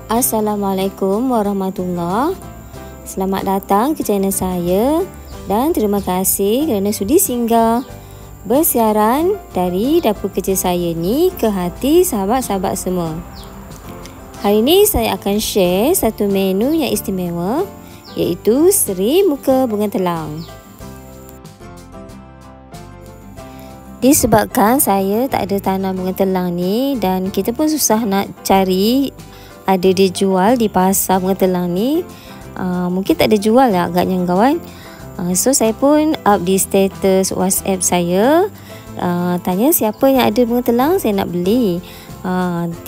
Assalamualaikum warahmatullahi. Selamat datang ke channel saya dan terima kasih kerana sudi singgah bersiaran dari dapur kecil saya ni ke hati sahabat-sahabat semua. Hari ini saya akan share satu menu yang istimewa, iaitu seri muka bunga telang. Disebabkan saya tak ada tanam bunga telang ni dan kita pun susah nak cari ada dia jual di pasar bunga telang ni, mungkin tak ada jual lah agaknya kawan. So saya pun up di status WhatsApp saya, tanya siapa yang ada bunga telang, saya nak beli.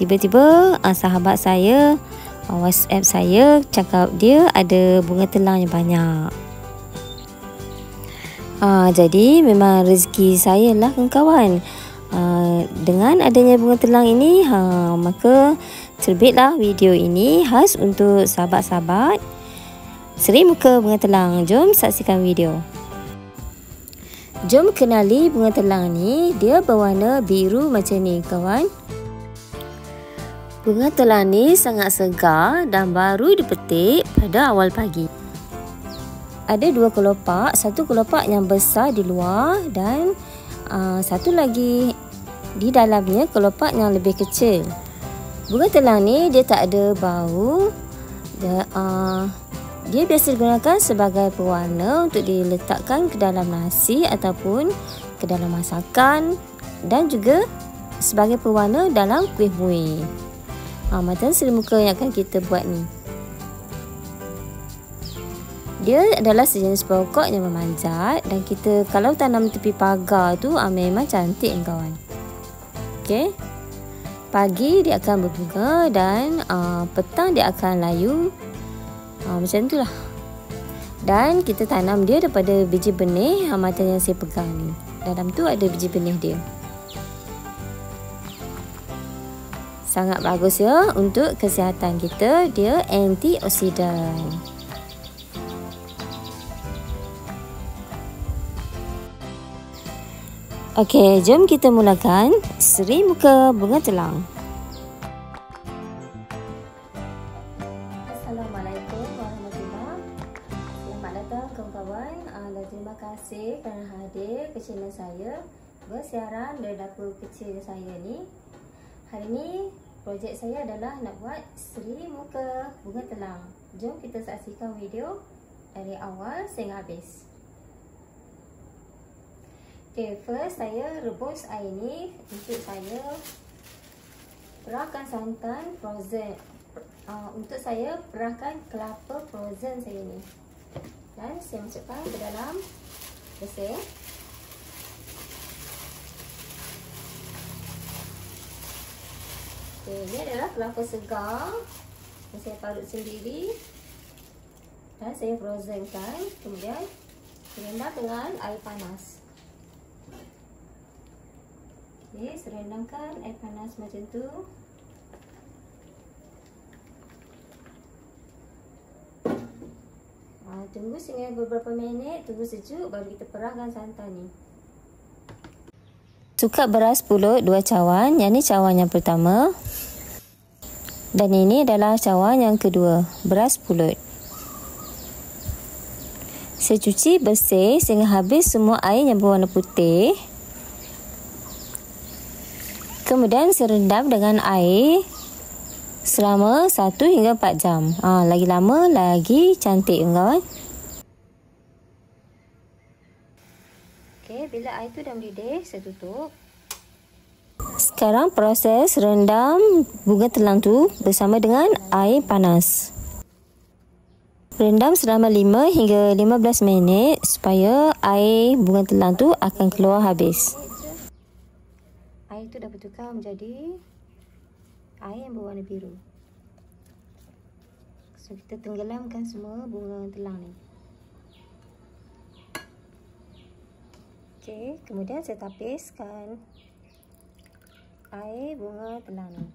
Tiba-tiba sahabat saya WhatsApp saya cakap dia ada bunga telang yang banyak. Jadi memang rezeki saya lah kawan. Dengan adanya bunga telang ini, maka terbitlah video ini khas untuk sahabat-sahabat seri muka bunga telang. Jom saksikan video. Jom kenali bunga telang ni. Dia berwarna biru macam ni kawan. Bunga telang ni sangat segar dan baru dipetik pada awal pagi. Ada dua kelopak, satu kelopak yang besar di luar dan satu lagi di dalamnya kelopak yang lebih kecil. Bunga telang ni dia tak ada bau. Dia biasa digunakan sebagai pewarna untuk diletakkan ke dalam nasi ataupun ke dalam masakan dan juga sebagai pewarna dalam kuih muih. Macam seri muka yang akan kita buat ni. Dia adalah sejenis pokok yang memanjat dan kita kalau tanam tepi pagar tu memang cantik kawan. Okey. Pagi dia akan berbunga dan petang dia akan layu. Macam tu lah. Dan kita tanam dia daripada biji benih macam yang saya pegang ni. Dalam tu ada biji benih dia. Sangat bagus ya untuk kesihatan kita. Dia antioksidan. Okey, jom kita mulakan seri muka bunga telang. Assalamualaikum warahmatullahi. Selamat datang kawan-kawan. Terima kasih kerana hadir ke channel saya bersiaran dari dapur kecil saya ni. Hari ni projek saya adalah nak buat seri muka bunga telang. Jom kita saksikan video dari awal sehingga habis. Okay, first saya rebus air ni untuk saya perahkan santan frozen. Untuk saya perahkan kelapa frozen saya ni. Dan saya masukkan ke dalam mesin. Okay, ini adalah kelapa segar yang saya parut sendiri dan saya frozenkan. Kemudian direndam dengan air panas. Okay, serendamkan air panas macam tu. Tunggu sehingga beberapa minit, tunggu sejuk baru kita perahkan santan ni. Cuka beras pulut 2 cawan. Yang ni cawan yang pertama. Dan ini adalah cawan yang kedua, beras pulut. Saya cuci bersih sehingga habis semua air yang berwarna putih. Kemudian saya rendam dengan air selama 1 hingga 4 jam. Lagi lama lagi cantik kawan. Okey, bila air tu dah mendidih, saya tutup. Sekarang proses rendam bunga telang tu bersama dengan air panas. Rendam selama 5 hingga 15 minit supaya air bunga telang tu akan keluar habis. Air itu dah bertukar menjadi air yang berwarna biru. So kita tenggelamkan semua bunga telang ni. Okey, kemudian saya tapiskan air bunga telang ni.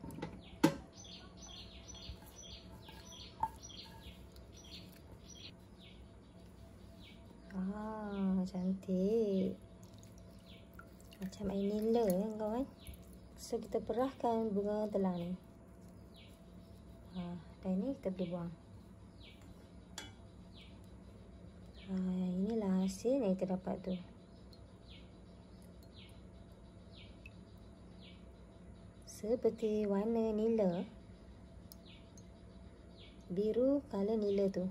Cantik. Macam air nila kawan. So kita perahkan bunga telang ni. Dan ini kita boleh buang. Inilah hasil yang kita dapat tu. Seperti warna nila, biru color nila tu.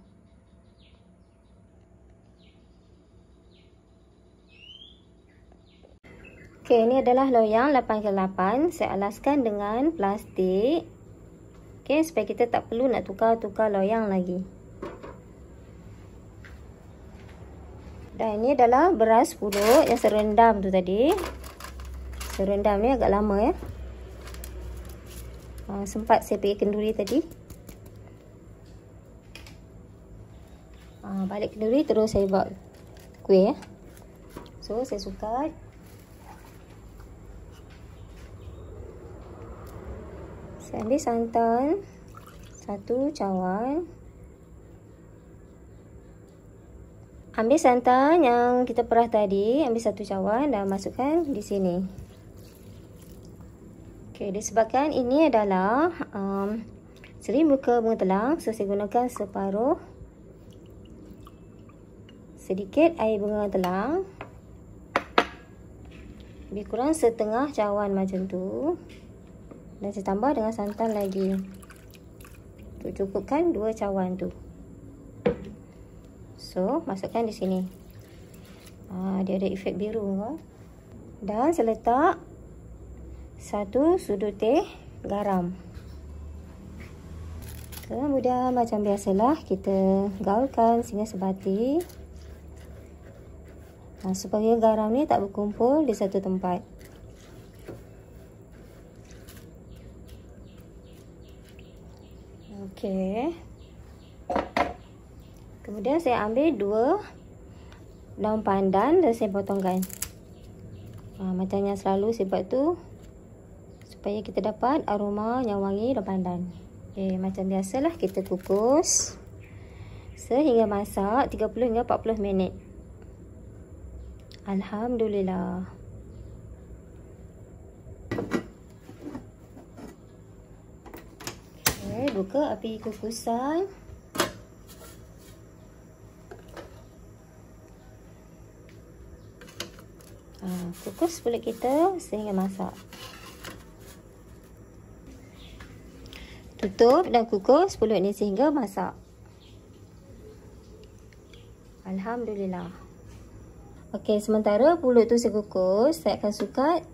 Okey, ini adalah loyang 8x8. Saya alaskan dengan plastik. Okey, supaya kita tak perlu nak tukar-tukar loyang lagi. Dan ini adalah beras pulut yang serendam tu tadi. Serendam ni agak lama ya. Sempat saya pergi kenduri tadi. Balik kenduri terus saya buat kuih ya. So saya sukat. Saya ambil santan 1 cawan. Ambil santan yang kita perah tadi, ambil 1 cawan dan masukkan di sini. Okey, disebabkan ini adalah seri muka bunga telang, so saya gunakan separuh sedikit air bunga telang. Lebih kurang setengah cawan macam tu. Dan saya tambah dengan santan lagi. Untuk cukupkan 2 cawan tu. So, masukkan di sini. Dia ada efek biru kan? Dan saya letak 1 sudu teh garam. Kemudian macam biasalah kita gaulkan sehingga sebati. Supaya garam ni tak berkumpul di satu tempat. Okey. Kemudian saya ambil 2 daun pandan dan saya potongkan. Macam yang selalu saya buat tu, supaya kita dapat aroma yang wangi daun pandan. Okay, macam biasalah kita kukus sehingga masak 30 hingga 40 minit. Alhamdulillah. Okay, buka api kukusan. Kukus pulut kita sehingga masak. Tutup dan kukus pulut ni sehingga masak. Alhamdulillah. Okey, sementara pulut tu saya kukus, saya akan sukat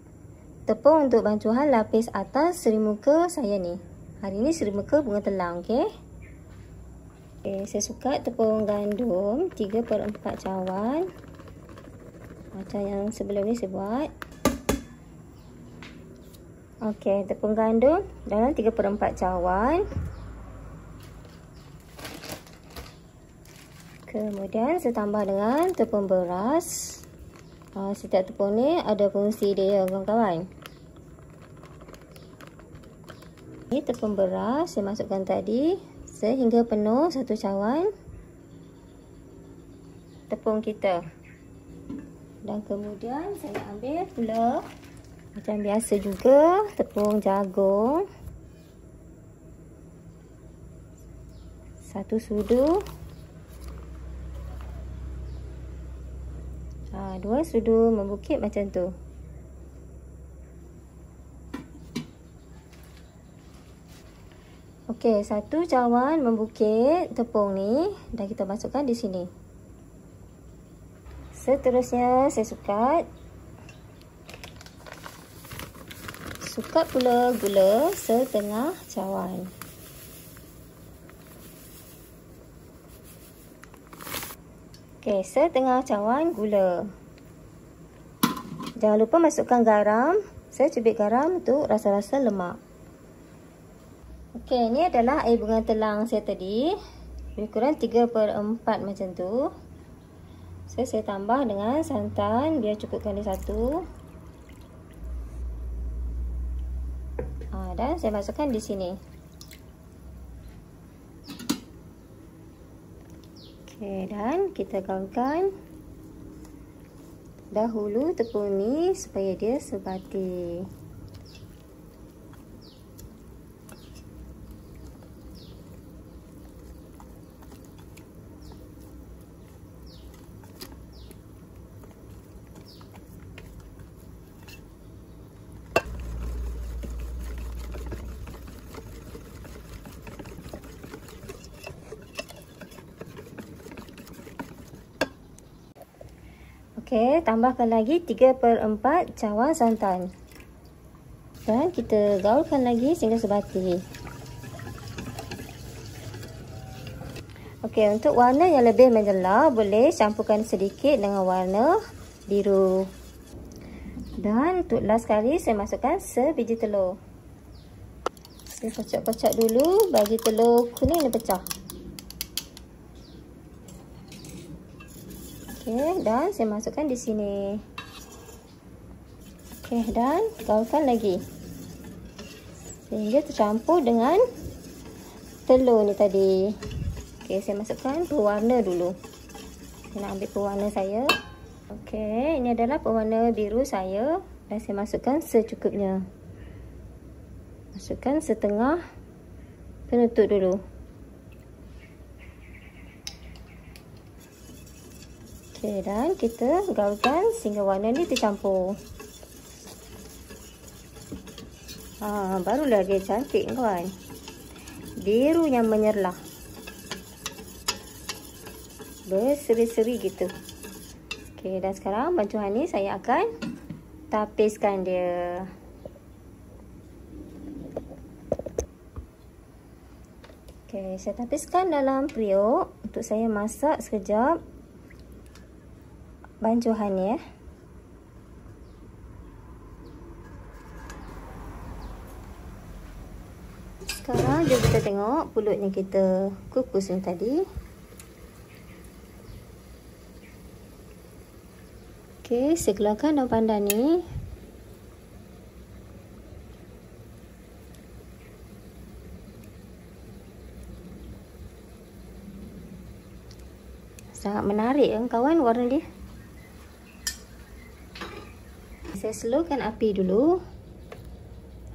tepung untuk bancuhan lapis atas seri muka saya ni. Hari ni seri muka bunga telang, okey. Okey, saya sukat tepung gandum 3/4 cawan. Macam yang sebelum ni saya buat. Okey, tepung gandum dalam 3/4 cawan. Kemudian saya tambah dengan tepung beras. Setiap tepung ni ada fungsi dia kawan-kawan. Ini tepung beras saya masukkan tadi sehingga penuh 1 cawan tepung kita. Dan kemudian saya ambil pula macam biasa juga tepung jagung 1 sudu, 2 sudu membukit macam tu. Okey, 1 cawan membukit tepung ni dan kita masukkan di sini. Seterusnya saya sukat pula gula setengah cawan. Okey, setengah cawan gula. Jangan lupa masukkan garam. Saya cubit garam untuk rasa-rasa lemak. Okey, ini adalah air bunga telang saya tadi. Lebih kurang 3/4 macam tu. Saya tambah dengan santan biar cukupkan dia 1. Dan saya masukkan di sini. Okey, dan kita gaulkan dahulu tepung ni supaya dia sebati. Okey, tambahkan lagi 3/4 cawan santan. Dan kita gaulkan lagi sehingga sebati. Okey, untuk warna yang lebih menjelar, boleh campurkan sedikit dengan warna biru. Dan untuk last kali, saya masukkan sebiji telur. Saya kocok-kocok dulu bagi telur kuning dan pecah. Okey, dan saya masukkan di sini. Okey, dan gaulkan lagi sehingga tercampur dengan telur ni tadi. Okey, saya masukkan pewarna dulu. Saya nak ambil pewarna saya. Okey, ini adalah pewarna biru saya dan saya masukkan secukupnya. Masukkan setengah penutup dulu. Okey, dan kita gaulkan sehingga warna ni tercampur. Barulah dia cantik kawan. Biru yang menyerlah. Berseri-seri gitu. Okey, dan sekarang bancuhan ni saya akan tapiskan dia. Okey, saya tapiskan dalam periuk untuk saya masak sekejap bancuhan ni ya. Sekarang jom kita tengok pulut yang kita kukus ni tadi. Okey, saya keluarkan daun pandan ni. Sangat menarik kan kawan warna dia. Saya slowkan api dulu.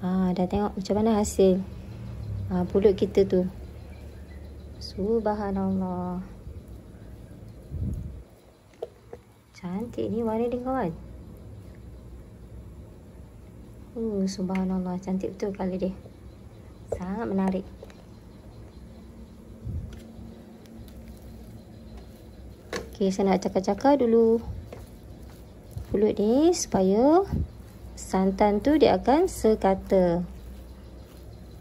Dah tengok macam mana hasil pulut kita tu. Subhanallah. Cantik ni warna dia kawan. Subhanallah, cantik betul kali dia. Sangat menarik. Okey, saya nak cakar-cakar dulu pulut ni supaya santan tu dia akan sekata.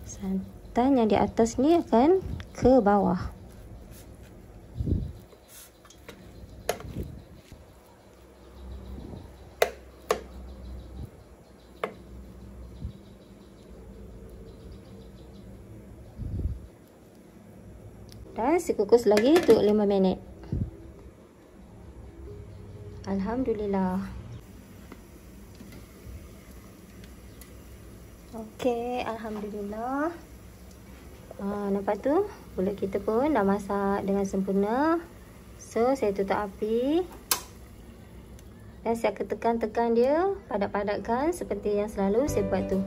Santan yang di atas ni akan ke bawah. Dan saya kukus lagi untuk 5 minit. Alhamdulillah. Okey, alhamdulillah. Nampak tu pulut kita pun dah masak dengan sempurna. So saya tutup api dan saya akan tekan-tekan dia, padat-padatkan seperti yang selalu saya buat tu.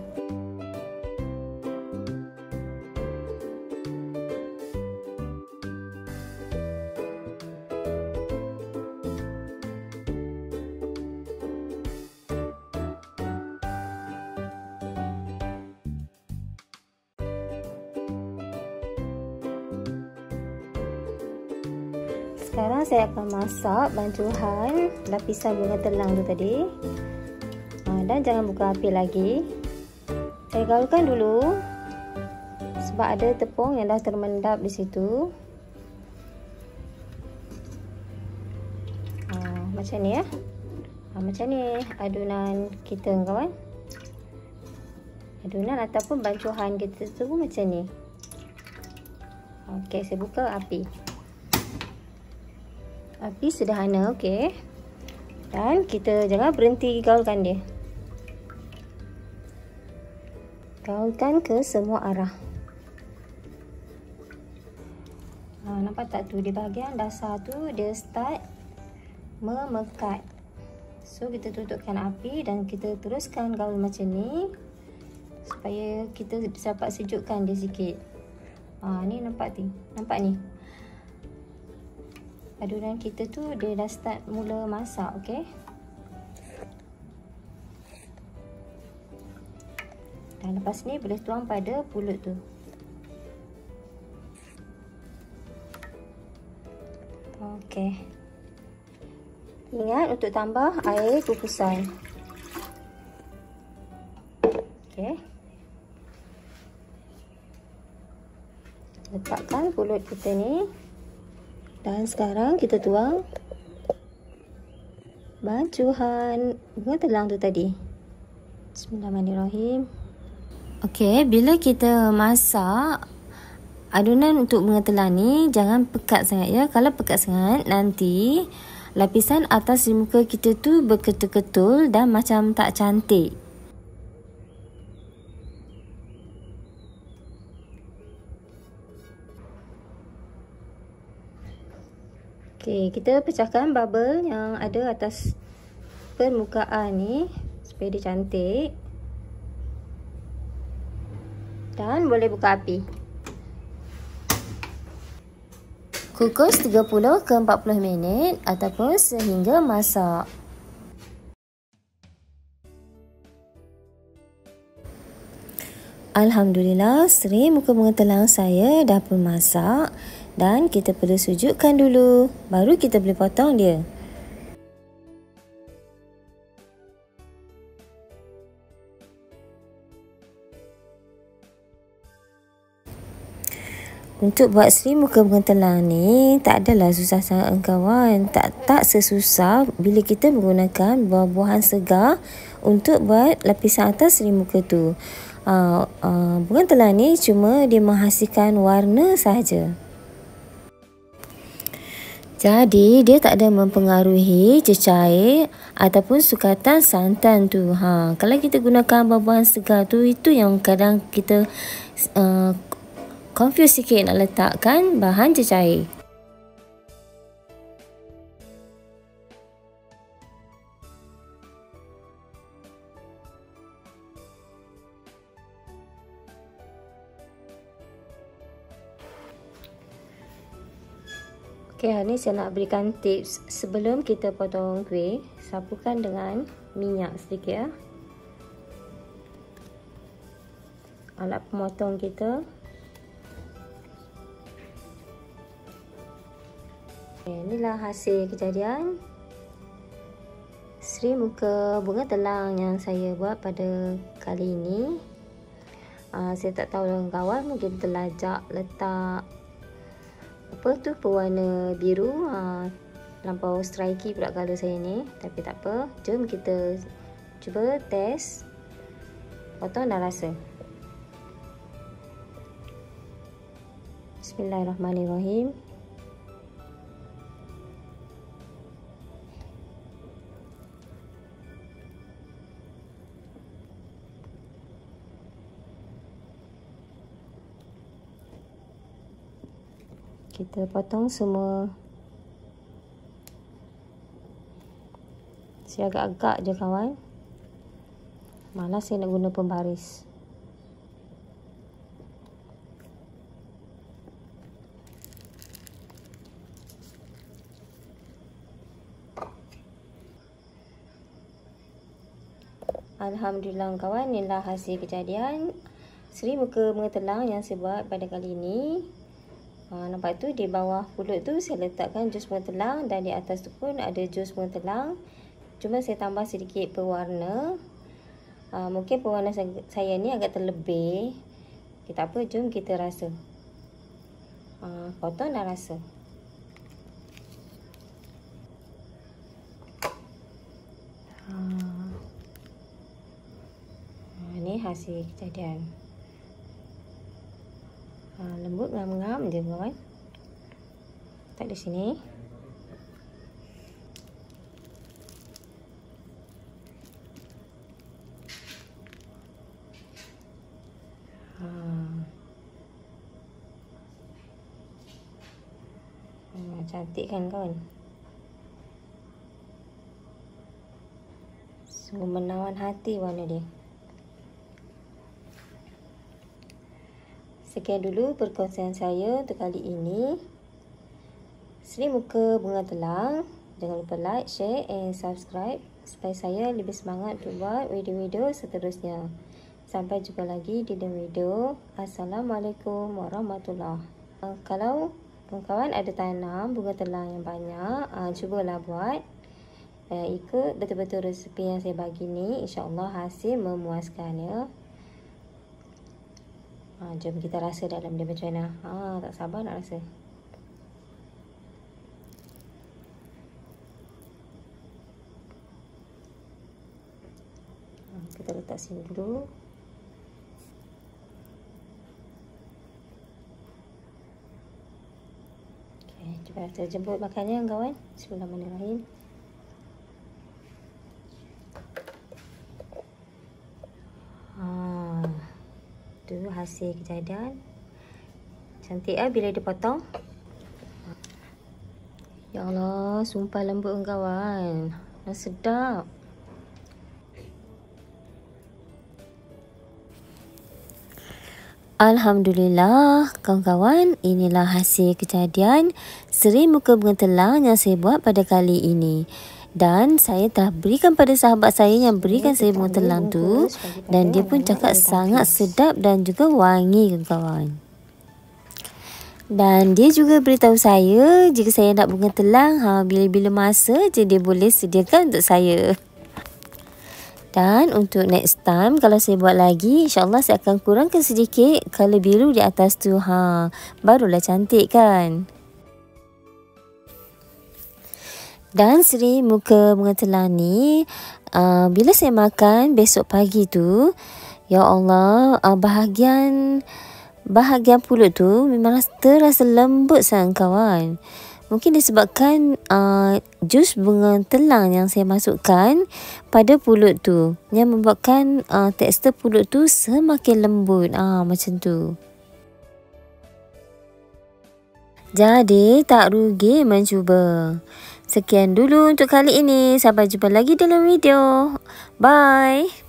Sekarang saya akan masak bancuhan lapisan bunga telang tu tadi. Dan jangan buka api lagi. Saya gaulkan dulu sebab ada tepung yang dah termendap di situ. Macam ni ya. Macam ni adunan kita kawan. Adunan ataupun bancuhan kita tu macam ni. Okey, saya buka api. Api sederhana, okey. Dan kita jangan berhenti gaulkan dia. Gaulkan ke semua arah. Nampak tak tu di bahagian dasar tu dia start memekat. So kita tutupkan api dan kita teruskan gaul macam ni supaya kita dapat sejukkan dia sikit. Ni nampak ni. Nampak ni. Adunan kita tu dia dah start mula masak, okey. Dan lepas ni boleh tuang pada pulut tu. Okey. Ingat untuk tambah air kukusan. Okey. Letakkan pulut kita ni. Dan sekarang kita tuang bancuhan bunga telang tu tadi. Bismillahirrahmanirrahim. Okey, bila kita masak adunan untuk bunga telang ni, jangan pekat sangat ya. Kalau pekat sangat, nanti lapisan atas di muka kita tu berketul-ketul dan macam tak cantik. Okey, kita pecahkan bubble yang ada atas permukaan ni supaya dia cantik. Dan boleh buka api. Kukus 30 ke 40 minit ataupun sehingga masak. Alhamdulillah, seri muka bunga telang saya dah pun masak. Dan kita perlu sujukkan dulu, baru kita boleh potong dia. Untuk buat seri muka bunga telang ni, tak adalah susah sangat kawan. Tak sesusah bila kita menggunakan buah-buahan segar untuk buat lapisan atas seri muka tu. Bunga telang ni cuma dia menghasilkan warna sahaja. Jadi, dia tak ada mempengaruhi cecair ataupun sukatan santan tu. Kalau kita gunakan buah-buahan segar tu, itu yang kadang kita confuse sikit nak letakkan bahan cecair. Okey, hari ni saya nak berikan tips sebelum kita potong kuih. Sapukan dengan minyak sedikit ya. Alat pemotong kita. Okay, inilah hasil kejadian seri muka bunga telang yang saya buat pada kali ini. Saya tak tahu dengan kawan, mungkin terlajak letak apa tu pewarna biru, lampau striky pula colour saya ni, tapi tak apa. Jom kita cuba test, potong dan rasa. Bismillahirrahmanirrahim. Kita potong semua. Saya agak-agak je kawan. Malas saya nak guna pembaris. Alhamdulillah kawan, inilah hasil kejadian seri muka bunga telang yang saya buat pada kali ini. Nampak tu di bawah pulut tu saya letakkan jus bunga telang dan di atas tu pun ada jus bunga telang. Cuma saya tambah sedikit pewarna. Mungkin pewarna saya ni agak terlebih. Tak apa, jom kita rasa. Potong dan rasa. Ini hasil kejadian. Lembut, ngam-ngam je kawan. Tak di sini. Cantik kan kawan? Sungguh menawan hati warna dia. Sekian dulu perkongsian saya untuk kali ini. Seri muka bunga telang. Jangan lupa like, share and subscribe supaya saya lebih semangat untuk buat video-video seterusnya. Sampai jumpa lagi di dalam video. Assalamualaikum warahmatullahi wabarakatuh. Kalau kawan-kawan ada tanam bunga telang yang banyak, cubalah buat. ikut betul-betul resepi yang saya bagi ni, insya-Allah hasil memuaskan ya. Jom kita rasa dalam dia macam mana. Tak sabar nak rasa. Kita letak sini dulu. Okey, cuba kita jemput makannya kawan. Bismillahirrahmanirrahim. Tu hasil kejadian. Cantik bila dipotong. Ya Allah, sumpah lembut kawan. Sedap. Alhamdulillah kawan-kawan, inilah hasil kejadian seri muka bunga telang yang saya buat pada kali ini. Dan saya telah berikan pada sahabat saya yang berikan saya bunga telang tu, dan dia pun cakap sangat sedap dan juga wangi kawan. Dan dia juga beritahu saya jika saya nak bunga telang, bila-bila masa je dia boleh sediakan untuk saya. Dan untuk next time kalau saya buat lagi, insya-Allah saya akan kurangkan sedikit colour biru di atas tu. Barulah cantik kan. Dan seri muka bunga telang ni, bila saya makan besok pagi tu, ya Allah, bahagian pulut tu memang terasa lembut sangat kawan. Mungkin disebabkan jus bunga telang yang saya masukkan pada pulut tu, yang membuatkan tekstur pulut tu semakin lembut. Macam tu. Jadi tak rugi mencuba. Sekian dulu untuk kali ini. Sampai jumpa lagi dalam video. Bye.